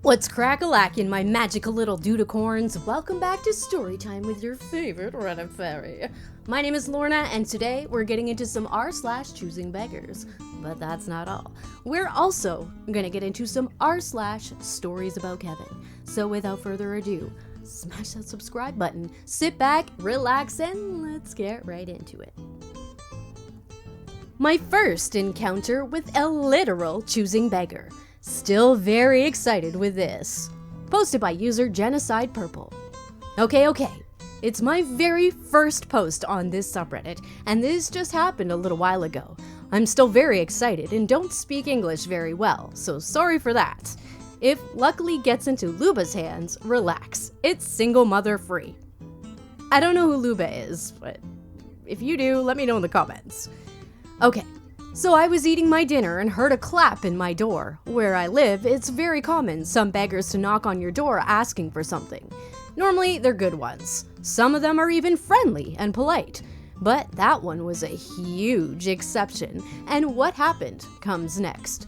What's crack-a-lackin', my magical little dudicorns? Welcome back to Storytime with your favorite Reddit fairy. My name is Lorna, and today we're getting into some r/ChoosingBeggars. But that's not all. We're also gonna get into some r/StoriesAboutKevin. So without further ado, smash that subscribe button, sit back, relax, and let's get right into it. My first encounter with a literal choosing beggar. Still very excited with this. Posted by user Genocide Purple. Okay. It's my very first post on this subreddit, and this just happened a little while ago. I'm still very excited and don't speak English very well, so sorry for that. If luckily gets into Luba's hands, relax. It's single mother free. I don't know who Luba is, but if you do, let me know in the comments. Okay. So I was eating my dinner and heard a clap in my door. Where I live, it's very common some beggars to knock on your door asking for something. Normally, they're good ones. Some of them are even friendly and polite. But that one was a huge exception, and what happened comes next.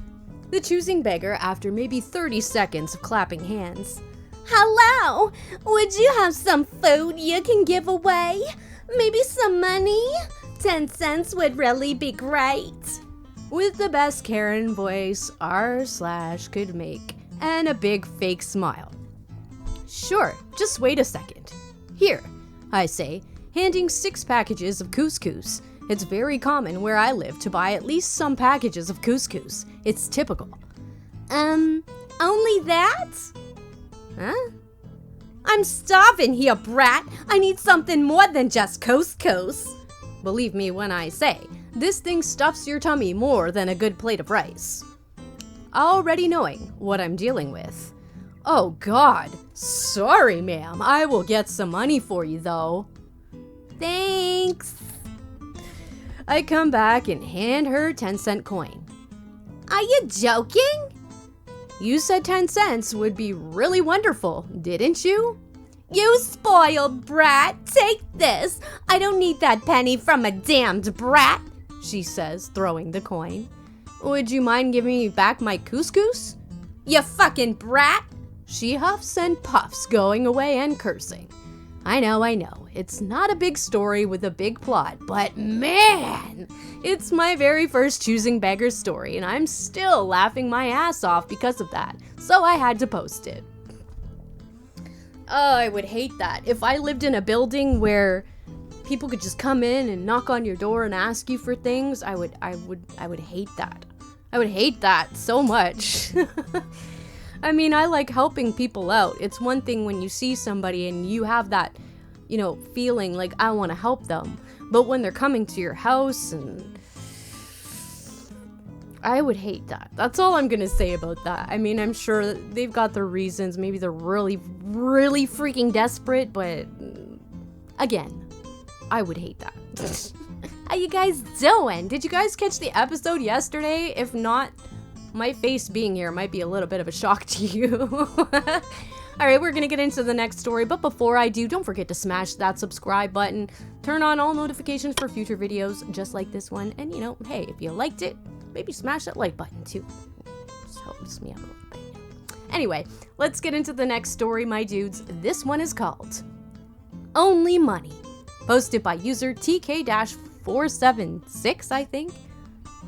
The choosing beggar, after maybe 30 seconds of clapping hands. Hello! Would you have some food you can give away? Maybe some money? 10 cents would really be great. With the best Karen voice r/ could make, and a big fake smile. Sure, just wait a second. Here, I say, handing 6 packages of couscous. It's very common where I live to buy at least some packages of couscous. It's typical. Only that? Huh? I'm starving here, brat. I need something more than just couscous. Believe me when I say, this thing stuffs your tummy more than a good plate of rice. Already knowing what I'm dealing with. Oh God, sorry ma'am, I will get some money for you though. Thanks. I come back and hand her 10-cent coin. Are you joking? You said 10 cents would be really wonderful, didn't you? You spoiled brat, take this. I don't need that penny from a damned brat, she says, throwing the coin. Would you mind giving me back my couscous? You fucking brat. She huffs and puffs, going away and cursing. I know, it's not a big story with a big plot, but man, it's my very first choosing beggar story, and I'm still laughing my ass off because of that, so I had to post it. Oh, I would hate that. If I lived in a building where people could just come in and knock on your door and ask you for things, I would hate that. I would hate that so much. I mean, I like helping people out. It's one thing when you see somebody and you have that, feeling like I want to help them. But when they're coming to your house and I would hate that. That's all I'm gonna say about that. I mean, I'm sure they've got their reasons. Maybe they're really, really freaking desperate, but again, I would hate that. How you guys doing? Did you guys catch the episode yesterday? If not, my face being here might be a little bit of a shock to you. Alright, we're gonna get into the next story, but before I do, don't forget to smash that subscribe button, turn on all notifications for future videos just like this one, and hey, if you liked it, maybe smash that like button too. Just helps me out a little bit. Anyway, let's get into the next story, my dudes. This one is called Only Money. Posted by user TK-476, I think.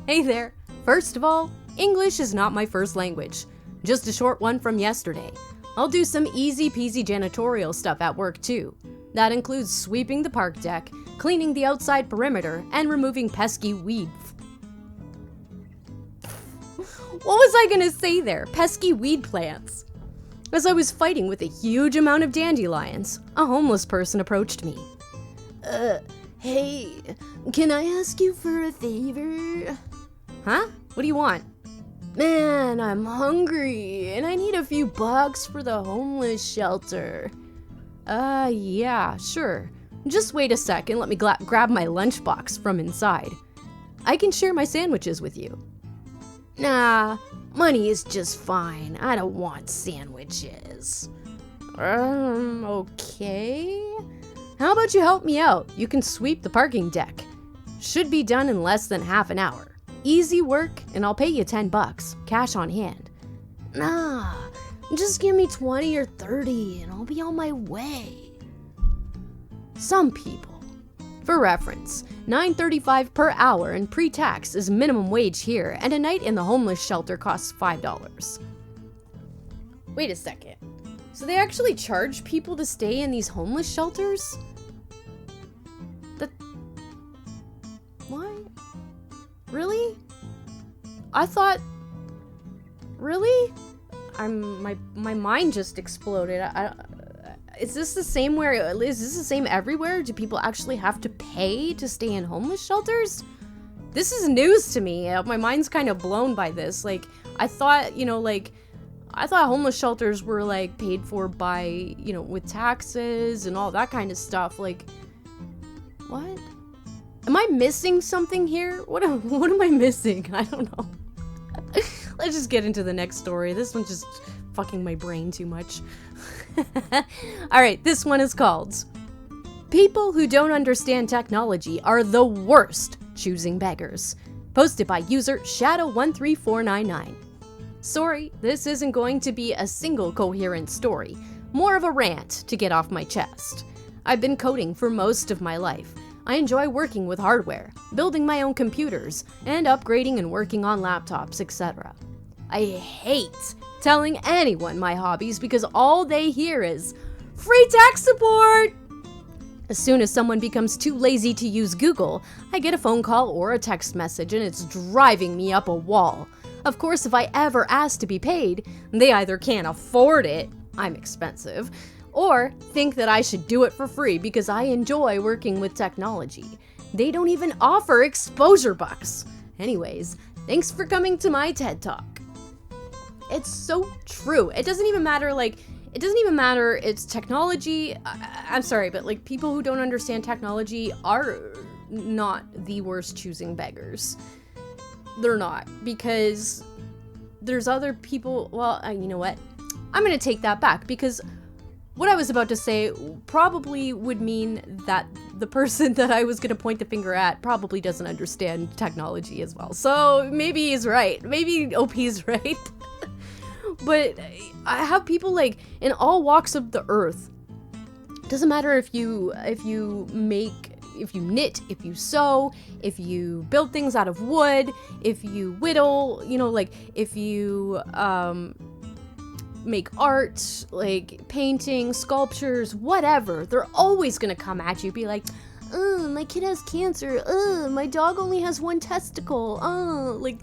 Hey there. First of all, English is not my first language. Just a short one from yesterday. I'll do some easy peasy janitorial stuff at work too. That includes sweeping the park deck, cleaning the outside perimeter, and removing pesky weeds. What was I gonna say there? Pesky weed plants. As I was fighting with a huge amount of dandelions, a homeless person approached me. Hey, can I ask you for a favor? Huh? What do you want? Man, I'm hungry, and I need a few bucks for the homeless shelter. Yeah, sure. Just wait a sec and let me grab my lunchbox from inside. I can share my sandwiches with you. Nah, money is just fine. I don't want sandwiches. Okay. How about you help me out? You can sweep the parking deck. Should be done in less than half an hour. Easy work, and I'll pay you $10, cash on hand. Nah, Just give me 20 or 30 and I'll be on my way. Some people. For reference, $9.35 per hour and pre-tax is minimum wage here, and a night in the homeless shelter costs $5. Wait a second. So they actually charge people to stay in these homeless shelters? What? Really? I thought... Really? My mind just exploded. Is this the same is this the same everywhere? Do people actually have to pay to stay in homeless shelters? This is news to me. My mind's kind of blown by this. Like, I thought, I thought homeless shelters were, like, paid for by, with taxes and all that kind of stuff. Like, what? Am I missing something here? What am I missing? I don't know. Let's just get into the next story. This one's just fucking my brain too much. Alright, this one is called People Who Don't Understand Technology Are the Worst Choosing Beggars. Posted by user Shadow13499. Sorry, this isn't going to be a single coherent story. More of a rant to get off my chest. I've been coding for most of my life. I enjoy working with hardware, building my own computers, and upgrading and working on laptops, etc. I hate telling anyone my hobbies because all they hear is, free tech support! As soon as someone becomes too lazy to use Google, I get a phone call or a text message and it's driving me up a wall. Of course, if I ever ask to be paid, they either can't afford it, I'm expensive, or think that I should do it for free because I enjoy working with technology. They don't even offer exposure bucks. Anyways, thanks for coming to my TED Talk. It's so true. It doesn't even matter, it's technology. I'm sorry, but, like, people who don't understand technology are not the worst choosing beggars. They're not, because there's other people, well, you know what? I'm gonna take that back, because what I was about to say probably would mean that the person that I was gonna point the finger at probably doesn't understand technology as well. So maybe he's right. Maybe OP's right. But I have people, like, in all walks of the earth. Doesn't matter if you knit, if you sew, if you build things out of wood, if you whittle, if you make art, like painting, sculptures, whatever. They're always gonna come at you, be like, my kid has cancer, my dog only has one testicle, like,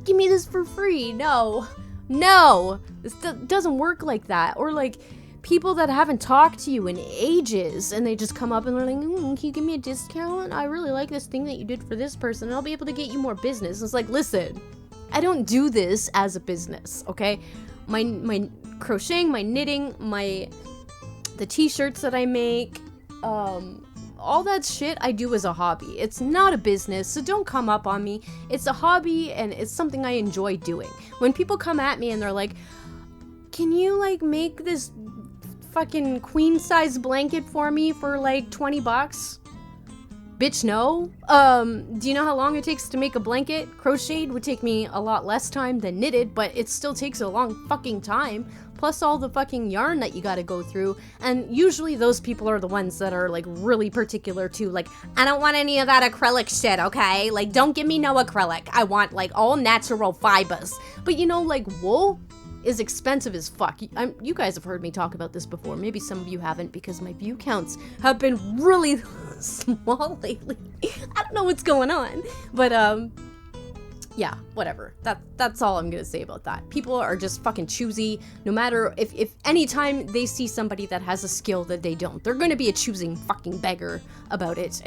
give me this for free. No, this doesn't work like that. Or, like, people that haven't talked to you in ages and they just come up and they're like, can you give me a discount? I really like this thing that you did for this person and I'll be able to get you more business. It's like, listen, I don't do this as a business, okay? My crocheting, my knitting, the t-shirts that I make, all that shit I do as a hobby. It's not a business, so don't come up on me. It's a hobby and it's something I enjoy doing. When people come at me and they're like, can you, like, make this fucking queen size blanket for me for, like, $20? Bitch, no. Do you know how long it takes to make a blanket? Crocheted would take me a lot less time than knitted, but it still takes a long fucking time. Plus all the fucking yarn that you gotta go through. And usually those people are the ones that are, like, really particular too. Like, I don't want any of that acrylic shit, okay? Like, don't give me no acrylic. I want, like, all natural fibers. But like, wool is expensive as fuck. You guys have heard me talk about this before. Maybe some of you haven't because my view counts have been really small lately. I don't know what's going on. But, yeah, whatever. That's all I'm gonna say about that. People are just fucking choosy. No matter if anytime they see somebody that has a skill that they don't, they're gonna be a choosing fucking beggar about it.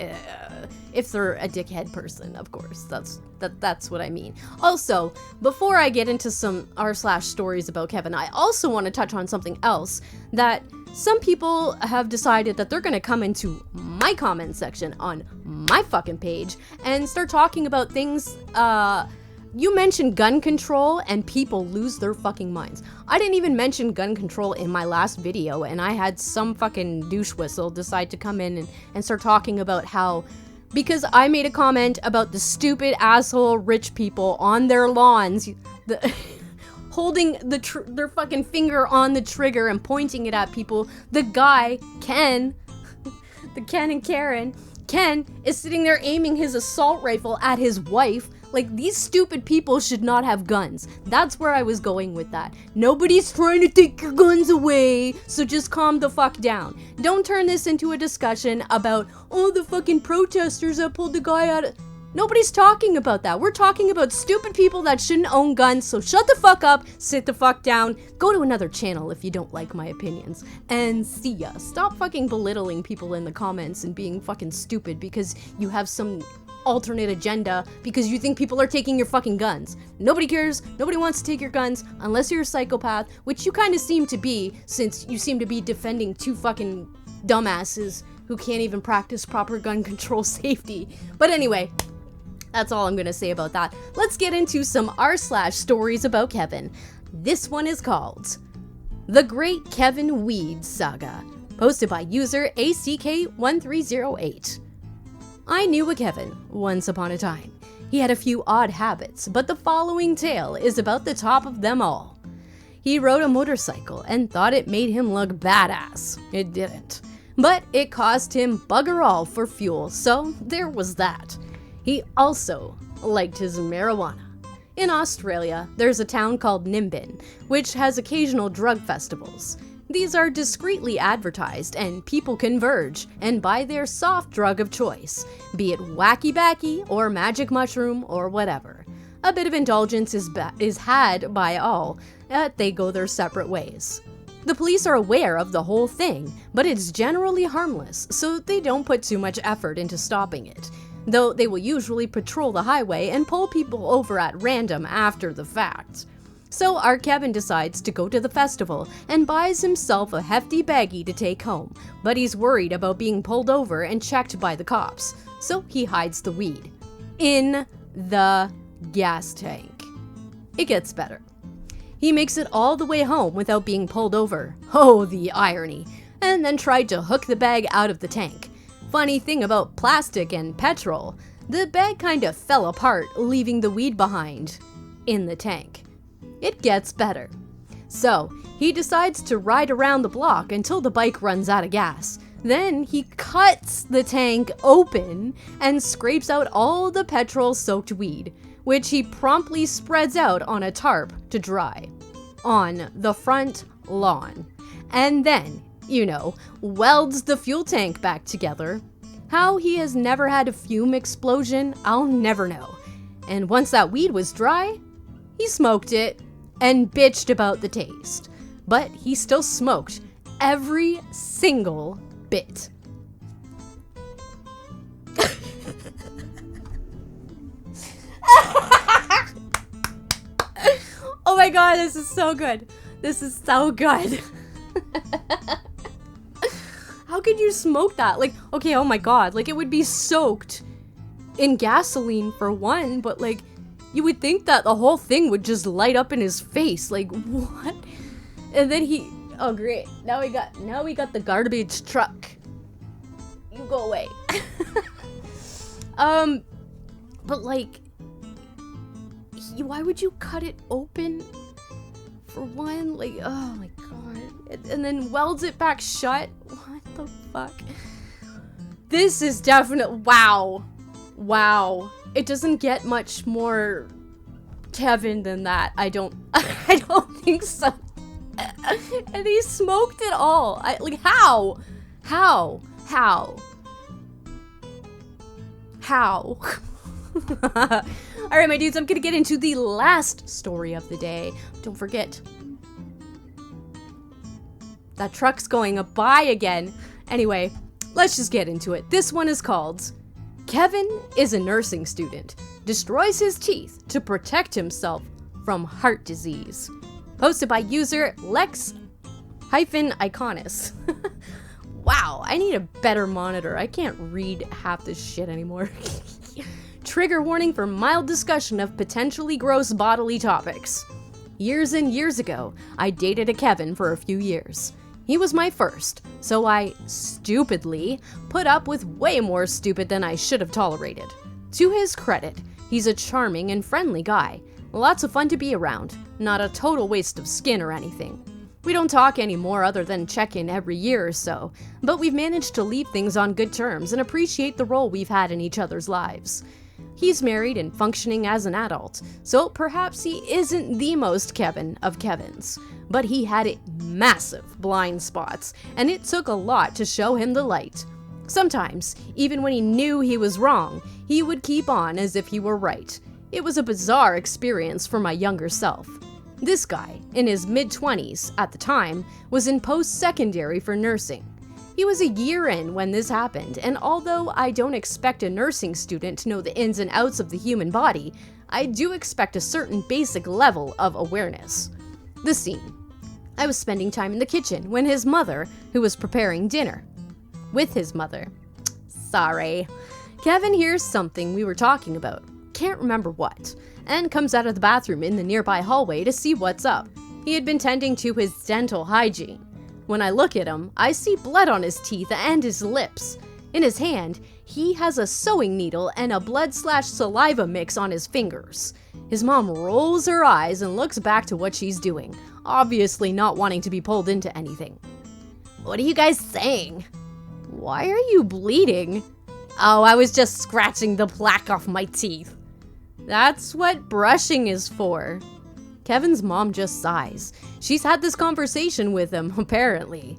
If they're a dickhead person, of course. That's what I mean. Also, before I get into some r/stories about Kevin, I also want to touch on something else that some people have decided that they're gonna come into my comment section on my fucking page and start talking about things. You mentioned gun control and people lose their fucking minds. I didn't even mention gun control in my last video, and I had some fucking douche whistle decide to come in and start talking about how, because I made a comment about the stupid asshole rich people on their lawns, holding their fucking finger on the trigger and pointing it at people. The guy, Ken, the Ken and Karen, Ken is sitting there aiming his assault rifle at his wife. Like, these stupid people should not have guns. That's where I was going with that. Nobody's trying to take your guns away, so just calm the fuck down. Don't turn this into a discussion about, oh, the fucking protesters that pulled the guy out of... Nobody's talking about that. We're talking about stupid people that shouldn't own guns, so shut the fuck up, sit the fuck down, go to another channel if you don't like my opinions, and see ya. Stop fucking belittling people in the comments and being fucking stupid because you have some alternate agenda because you think people are taking your fucking guns. Nobody cares. Nobody wants to take your guns unless you're a psychopath, which you kind of seem to be, since you seem to be defending two fucking dumbasses who can't even practice proper gun control safety. But anyway, that's all I'm gonna say about that. Let's get into some r/stories about Kevin. This one is called The Great Kevin Weed Saga, posted by user ACK1308. I knew a Kevin once upon a time. He had a few odd habits, but the following tale is about the top of them all. He rode a motorcycle and thought it made him look badass. It didn't. But it cost him bugger all for fuel, so there was that. He also liked his marijuana. In Australia, there's a town called Nimbin, which has occasional drug festivals. These are discreetly advertised and people converge and buy their soft drug of choice, be it wacky backy or magic mushroom or whatever. A bit of indulgence is had by all, they go their separate ways. The police are aware of the whole thing, but it's generally harmless, so they don't put too much effort into stopping it, though they will usually patrol the highway and pull people over at random after the fact. So our Kevin decides to go to the festival and buys himself a hefty baggie to take home, but he's worried about being pulled over and checked by the cops, so he hides the weed in the gas tank. It gets better. He makes it all the way home without being pulled over. Oh, the irony. And then tried to hook the bag out of the tank. Funny thing about plastic and petrol, the bag kind of fell apart, leaving the weed behind in the tank. It gets better. So, he decides to ride around the block until the bike runs out of gas. Then he cuts the tank open and scrapes out all the petrol-soaked weed, which he promptly spreads out on a tarp to dry on the front lawn. And then, welds the fuel tank back together. How he has never had a fume explosion, I'll never know. And once that weed was dry, he smoked it and bitched about the taste. But he still smoked every single bit. Oh my god, this is so good. This is so good. How could you smoke that? Like, okay, oh my god, like it would be soaked in gasoline for one, but like you would think that the whole thing would just light up in his face. Like, what? And then oh great, now we got the garbage truck. You go away. But like, why would you cut it open for one? Like, oh my god. And then welds it back shut? What the fuck? This is definitely, wow. It doesn't get much more Kevin than that. I don't think so. And he smoked it all. How? Alright, my dudes, I'm gonna get into the last story of the day. Don't forget, that truck's going by again. Anyway, let's just get into it. This one is called Kevin is a nursing student, destroys his teeth to protect himself from heart disease. Posted by user Lex-Iconis. Wow, I need a better monitor. I can't read half this shit anymore. Trigger warning for mild discussion of potentially gross bodily topics. Years and years ago, I dated a Kevin for a few years. He was my first, so I stupidly put up with way more stupid than I should have tolerated. To his credit, he's a charming and friendly guy. Lots of fun to be around. Not a total waste of skin or anything. We don't talk anymore other than check in every year or so, but we've managed to leave things on good terms and appreciate the role we've had in each other's lives. He's married and functioning as an adult, so perhaps he isn't the most Kevin of Kevins, but he had massive blind spots, and it took a lot to show him the light. Sometimes, even when he knew he was wrong, he would keep on as if he were right. It was a bizarre experience for my younger self. This guy, in his mid-20s at the time, was in post-secondary for nursing. He was a year in when this happened, and although I don't expect a nursing student to know the ins and outs of the human body, I do expect a certain basic level of awareness. The scene. I was spending time in the kitchen when his mother, who was preparing dinner. With his mother. Sorry. Kevin hears something we were talking about, can't remember what, and comes out of the bathroom in the nearby hallway to see what's up. He had been tending to his dental hygiene. When I look at him, I see blood on his teeth and his lips. In his hand, he has a sewing needle and a blood/saliva mix on his fingers. His mom rolls her eyes and looks back to what she's doing, obviously not wanting to be pulled into anything. What are you guys saying? Why are you bleeding? Oh, I was just scratching the plaque off my teeth. That's what brushing is for. Kevin's mom just sighs. She's had this conversation with him, apparently.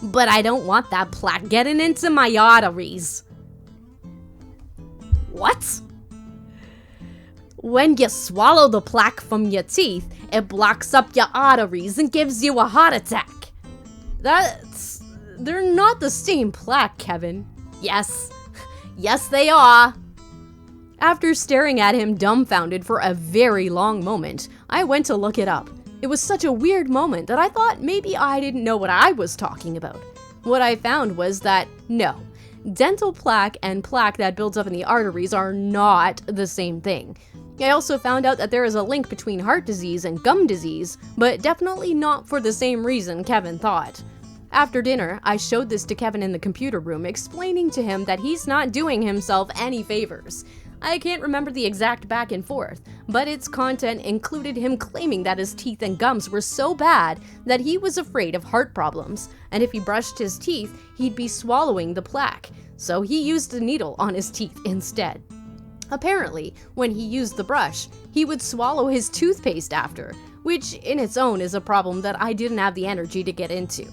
But I don't want that plaque getting into my arteries. What? When you swallow the plaque from your teeth, it blocks up your arteries and gives you a heart attack. They're not the same plaque, Kevin. Yes. Yes, they are. After staring at him dumbfounded for a very long moment, I went to look it up. It was such a weird moment that I thought maybe I didn't know what I was talking about. What I found was that, no, dental plaque and plaque that builds up in the arteries are not the same thing. I also found out that there is a link between heart disease and gum disease, but definitely not for the same reason Kevin thought. After dinner, I showed this to Kevin in the computer room, explaining to him that he's not doing himself any favors. I can't remember the exact back and forth, but its content included him claiming that his teeth and gums were so bad that he was afraid of heart problems, and if he brushed his teeth, he'd be swallowing the plaque, so he used a needle on his teeth instead. Apparently, when he used the brush, he would swallow his toothpaste after, which in its own is a problem that I didn't have the energy to get into.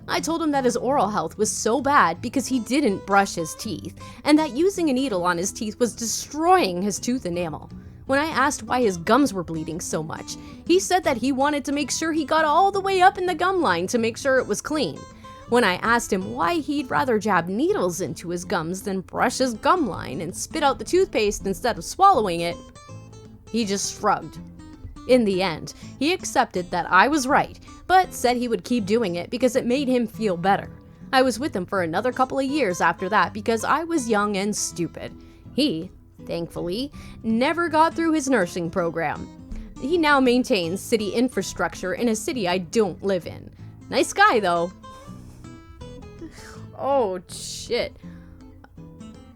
I told him that his oral health was so bad because he didn't brush his teeth, and that using a needle on his teeth was destroying his tooth enamel. When I asked why his gums were bleeding so much, he said that he wanted to make sure he got all the way up in the gum line to make sure it was clean. When I asked him why he'd rather jab needles into his gums than brush his gum line and spit out the toothpaste instead of swallowing it, he just shrugged. In the end, he accepted that I was right, but said he would keep doing it because it made him feel better. I was with him for another couple of years after that because I was young and stupid. He, thankfully, never got through his nursing program. He now maintains city infrastructure in a city I don't live in. Nice guy, though. Oh, shit.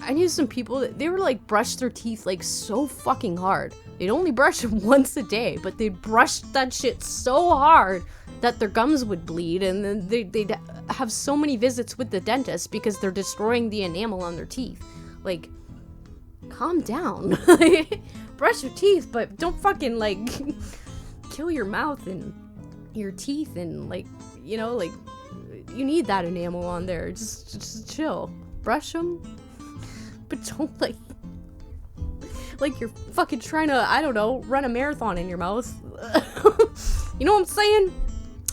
I knew some people that they were like brush their teeth like so fucking hard. They'd only brush them once a day, but they'd brush that shit so hard that their gums would bleed, and then they'd have so many visits with the dentist because they're destroying the enamel on their teeth. Like, calm down. Brush your teeth, but don't fucking like kill your mouth and your teeth and like, you know, like you need that enamel on there. Just chill. Brush them, but don't like you're fucking trying to, I don't know, run a marathon in your mouth. You know what I'm saying?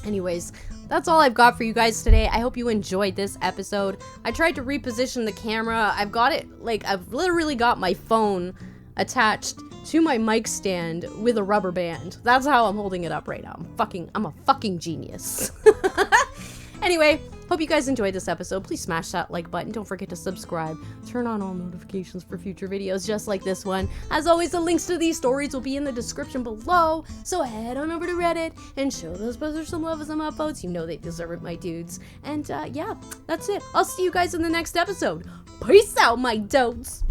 Anyways, that's all I've got for you guys today. I hope you enjoyed this episode. I tried to reposition the camera. I've got it, like, I've literally got my phone attached to my mic stand with a rubber band. That's how I'm holding it up right now. I'm a fucking genius. Anyway, hope you guys enjoyed this episode. Please smash that like button. Don't forget to subscribe. Turn on all notifications for future videos just like this one. As always, the links to these stories will be in the description below. So head on over to Reddit and show those buzzers some love and some upvotes. You know they deserve it, my dudes. And yeah, that's it. I'll see you guys in the next episode. Peace out, my dudes.